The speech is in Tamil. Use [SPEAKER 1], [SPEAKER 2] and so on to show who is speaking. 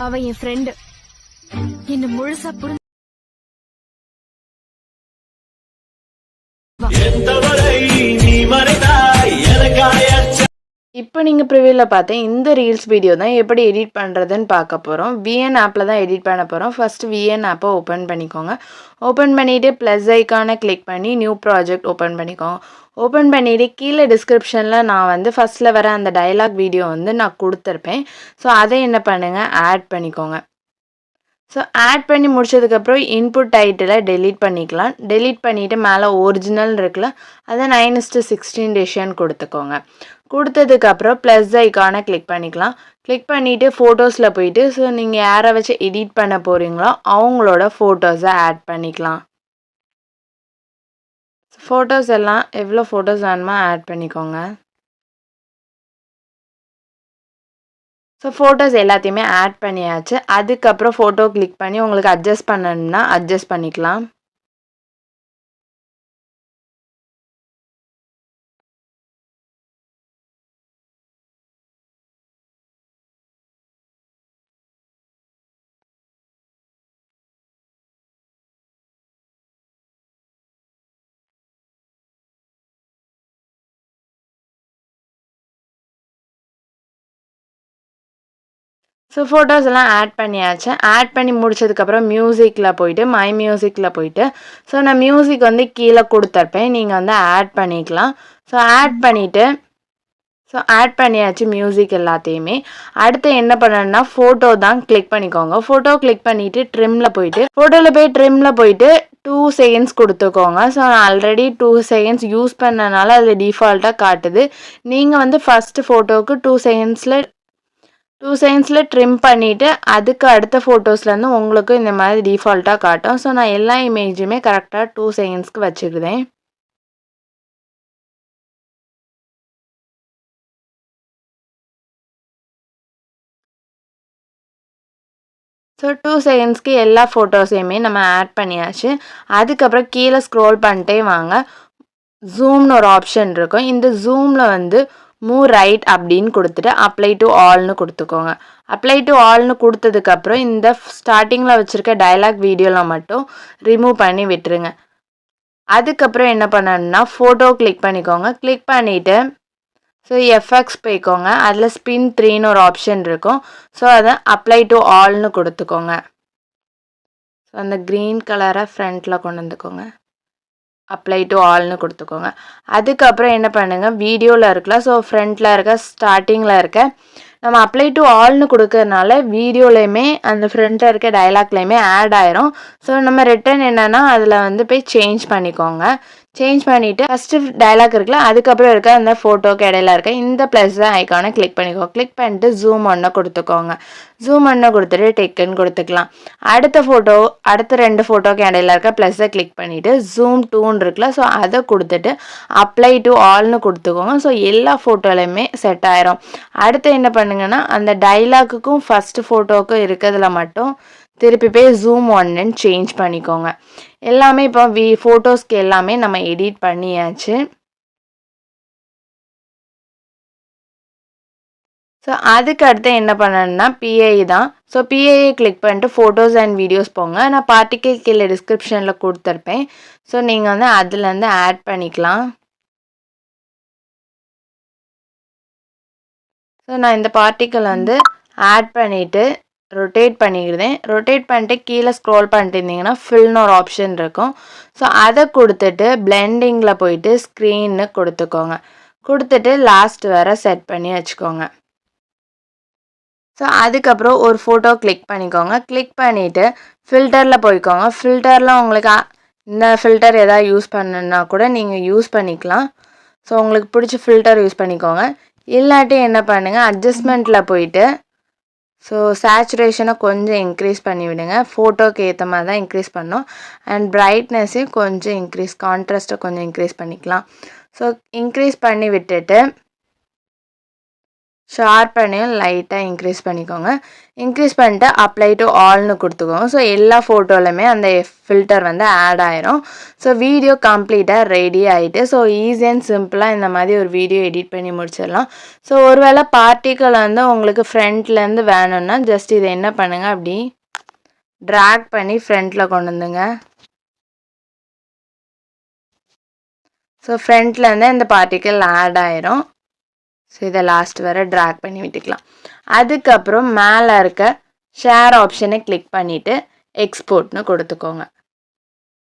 [SPEAKER 1] அவ என் ஃப்ரெண்ட். என்ன முழுசா புரிஞ்சு
[SPEAKER 2] இப்போ நீங்கள் ப்ரிவியூவில் பார்த்தேன் இந்த ரீல்ஸ் வீடியோ தான் எப்படி எடிட் பண்ணுறதுன்னு பார்க்க போகிறோம். விஎன் ஆப்பில் தான் எடிட் பண்ண போகிறோம். ஃபஸ்ட்டு விஎன் ஆப்பை ஓப்பன் பண்ணிக்கோங்க. ஓப்பன் பண்ணிவிட்டு ப்ளஸ் ஐக்கானை கிளிக் பண்ணி நியூ ப்ராஜெக்ட் ஓப்பன் பண்ணிக்கோங்க. ஓப்பன் பண்ணிவிட்டு கீழே டிஸ்கிரிப்ஷனில் நான் வந்து ஃபஸ்ட்டில் வர அந்த டயலாக் வீடியோ வந்து நான் கொடுத்துருப்பேன். ஸோ அதை என்ன பண்ணுங்கள், ஆட் பண்ணிக்கோங்க. ஸோ ஆட் பண்ணி முடிச்சதுக்கப்புறம் இன்புட் டைட்டிலை டெலீட் பண்ணிக்கலாம். டெலீட் பண்ணிவிட்டு மேலே ஒரிஜினல் இருக்குல்ல, அதை 9:16 ரேஷியோன்னு கொடுத்துக்கோங்க. கொடுத்ததுக்கப்புறம் ப்ளஸ் ஐக்கானை கிளிக் பண்ணிக்கலாம். கிளிக் பண்ணிவிட்டு ஃபோட்டோஸில் போயிட்டு ஸோ நீங்கள் யாரை வச்சு எடிட் பண்ண போகிறீங்களோ அவங்களோட ஃபோட்டோஸை ஆட் பண்ணிக்கலாம். ஃபோட்டோஸ் எல்லாம் எவ்வளோ ஃபோட்டோஸ் வேணுமோ ஆட் பண்ணிக்கோங்க. ஸோ ஃபோட்டோஸ் எல்லாத்தையுமே ஆட் பண்ணியாச்சு. அதுக்கப்புறம் ஃபோட்டோ கிளிக் பண்ணி உங்களுக்கு அட்ஜஸ்ட் பண்ணணும்னா அட்ஜஸ்ட் பண்ணிக்கலாம். ஸோ ஃபோட்டோஸ் எல்லாம் ஆட் பண்ணியாச்சு. ஆட் பண்ணி முடிச்சதுக்கப்புறம் மியூசிக்கில் போயிட்டு மை மியூசிக்கில் போயிட்டு ஸோ நான் மியூசிக் வந்து கீழே கொடுத்துருப்பேன், நீங்கள் வந்து ஆட் பண்ணிக்கலாம். ஸோ ஆட் பண்ணிவிட்டு ஸோ ஆட் பண்ணியாச்சு மியூசிக் எல்லாத்தையுமே. அடுத்து என்ன பண்ணணும்னா ஃபோட்டோ தான் கிளிக் பண்ணிக்கோங்க. ஃபோட்டோ கிளிக் பண்ணிவிட்டு ட்ரிம்மில் போயிட்டு ட்ரிம்மில் போயிட்டு 2 செகண்ட்ஸ் கொடுத்துக்கோங்க. ஸோ நான் ஆல்ரெடி 2 செகண்ட்ஸ் யூஸ் பண்ணனால அதில் டிஃபால்ட்டாக காட்டுது. நீங்கள் வந்து ஃபஸ்ட்டு ஃபோட்டோவுக்கு 2 செகண்ட்ஸில் ட்ரிம் பண்ணிவிட்டு அதுக்கு அடுத்த ஃபோட்டோஸ்லேருந்து உங்களுக்கு இந்த மாதிரி டிஃபால்ட்டாக காட்டும். ஸோ நான் எல்லா இமேஜுமே கரெக்டாக 2 செகண்ட்ஸ்க்கு வச்சுக்கிறேன். ஸோ 2 செகண்ட்ஸ்க்கு எல்லா ஃபோட்டோஸையுமே நம்ம ஆட் பண்ணியாச்சு. அதுக்கப்புறம் கீழே ஸ்க்ரோல் பண்ணிட்டே வாங்க. ஜூம்னு ஒரு ஆப்ஷன் இருக்கும். இந்த ஜூமில் வந்து மூவ் ரைட் அப்படின்னு கொடுத்துட்டு அப்ளை டு ஆல்னு கொடுத்துக்கோங்க. அப்ளை டு ஆல்னு கொடுத்ததுக்கப்புறம் இந்த ஸ்டார்டிங்கில் வச்சுருக்க டயலாக் வீடியோவில் மட்டும் ரிமூவ் பண்ணி விட்டுருங்க. அதுக்கப்புறம் என்ன பண்ணணும்னா ஃபோட்டோ கிளிக் பண்ணிக்கோங்க. கிளிக் பண்ணிவிட்டு ஸோ எஃப்எக்ஸ் போய்க்கோங்க. அதில் ஸ்பின் 3ன்னு ஒரு ஆப்ஷன் இருக்கும். ஸோ அதை அப்ளை டு ஆல்னு கொடுத்துக்கோங்க. ஸோ அந்த க்ரீன் கலரை ஃப்ரண்ட்டில் கொண்டு வந்துக்கோங்க. அப்ளை டு ஆல்னு கொடுத்துக்கோங்க. அதுக்கப்புறம் என்ன பண்ணுங்கள், வீடியோவில் இருக்கலாம். ஸோ ஃப்ரண்ட்டில் இருக்க ஸ்டார்டிங்கில் இருக்க நம்ம அப்ளை டு ஆல்னு கொடுக்கறதுனால வீடியோலையுமே அந்த ஃப்ரண்ட்டில் இருக்க டயலாக்லையுமே ஆட் ஆயிரும். ஸோ நம்ம ரிட்டன் என்னென்னா அதில் வந்து போய் சேஞ்ச் பண்ணிக்கோங்க. சேஞ்ச் பண்ணிவிட்டு ஃபஸ்ட்டு டயலாக் இருக்குல்ல, அதுக்கப்புறம் இருக்க அந்த ஃபோட்டோக்கு இடையில இருக்க இந்த ப்ளஸ் ஐக்கானை கிளிக் பண்ணிக்கோங்க. கிளிக் பண்ணிட்டு ஜூம் ஒன்று கொடுத்துக்கோங்க. ஜூம் ஒன்று கொடுத்துட்டு டெக்குன்னு கொடுத்துக்கலாம். அடுத்த 2 ஃபோட்டோக்கு இடையில இருக்க ப்ளஸ்ஸை கிளிக் பண்ணிவிட்டு ஜூம் 2ன்னு இருக்குல்ல, ஸோ அதை கொடுத்துட்டு அப்ளை டு ஆல்னு கொடுத்துக்கோங்க. ஸோ எல்லா ஃபோட்டோலையுமே செட் ஆயிரும். அடுத்து என்ன பண்ணுங்கன்னா அந்த டைலாக்குக்கும் ஃபஸ்ட்டு ஃபோட்டோவுக்கும் இருக்கிறதுல மட்டும் திருப்பி போய் ஜூம் 1ன்னு சேஞ்ச் பண்ணிக்கோங்க. எல்லாமே இப்போ ஃபோட்டோஸ்க்கு எல்லாமே நம்ம எடிட் பண்ணியாச்சு. ஸோ அதுக்கு அடுத்து என்ன பண்ணணும்னா பிஐ தான். ஸோ பிஐயை கிளிக் பண்ணிட்டு ஃபோட்டோஸ் அண்ட் வீடியோஸ் போங்க. நான் பார்ட்டிக்கல் கீழே டிஸ்கிரிப்ஷனில் கொடுத்துருப்பேன். ஸோ நீங்கள் வந்து அதுலேருந்து ஆட் பண்ணிக்கலாம். ஸோ நான் இந்த பார்ட்டிக்கல் வந்து ஆட் பண்ணிவிட்டு ரொட்டேட் பண்ணிக்கிறேன். ரொட்டேட் பண்ணிட்டு கீழே ஸ்க்ரோல் பண்ணிட்டு இருந்தீங்கன்னா ஃபில்னு ஒரு ஆப்ஷன் இருக்கும். ஸோ அதை கொடுத்துட்டு பிளெண்டிங்கில் போயிட்டு ஸ்க்ரீன்னு கொடுத்துக்கோங்க. கொடுத்துட்டு லாஸ்ட் வர செட் பண்ணி வச்சுக்கோங்க. ஸோ அதுக்கப்புறம் ஒரு ஃபோட்டோ கிளிக் பண்ணிக்கோங்க. கிளிக் பண்ணிவிட்டு ஃபில்டரில் போய்க்கோங்க. ஃபில்டரில் உங்களுக்கு இந்த ஃபில்டர் எதாவது யூஸ் பண்ணணுன்னா கூட நீங்கள் யூஸ் பண்ணிக்கலாம். ஸோ உங்களுக்கு பிடிச்ச ஃபில்டர் யூஸ் பண்ணிக்கோங்க. இல்லாட்டி என்ன பண்ணுங்கள், அட்ஜஸ்ட்மெண்ட்டில் போயிட்டு ஸோ சேச்சுரேஷனை கொஞ்சம் இன்க்ரீஸ் பண்ணி விடுங்க. ஃபோட்டோக்கு ஏற்ற மாதிரி தான் இன்க்ரீஸ் பண்ணோம். அண்ட் பிரைட்னஸையும் கொஞ்சம் கான்ட்ராஸ்ட்டை கொஞ்சம் இன்க்ரீஸ் பண்ணிக்கலாம். ஸோ இன்க்ரீஸ் பண்ணி விட்டுட்டு ஷார்ப்பனையும் லைட்டாக இன்க்ரீஸ் பண்ணிக்கோங்க. இன்க்ரீஸ் பண்ணிட்டு அப்ளை டு ஆல்னு கொடுத்துக்கோங்க. ஸோ எல்லா ஃபோட்டோலையுமே அந்த ஃபில்டர் வந்து ஆட் ஆயிரும். ஸோ வீடியோ கம்ப்ளீட்டாக ரெடி ஆகிட்டு ஸோ ஈஸி அண்ட் சிம்பிளாக இந்த மாதிரி ஒரு வீடியோ எடிட் பண்ணி முடிச்சிடலாம். ஸோ ஒருவேளை பார்ட்டிக்கல் வந்து உங்களுக்கு ஃப்ரண்ட்லேருந்து வேணும்னா ஜஸ்ட் இதை என்ன பண்ணுங்கள், அப்படி ட்ராக் பண்ணி ஃப்ரண்ட்டில் கொண்டு வந்துங்க. ஸோ ஃப்ரண்ட்லேருந்து இந்த பார்ட்டிக்கல் ஆட் ஆயிரும். ஸோ இதை லாஸ்ட் வரை ட்ராக் பண்ணி விட்டுக்கலாம். அதுக்கப்புறம் மேலே இருக்க ஷேர் ஆப்ஷனை கிளிக் பண்ணிவிட்டு எக்ஸ்போர்ட்னு கொடுத்துக்கோங்க.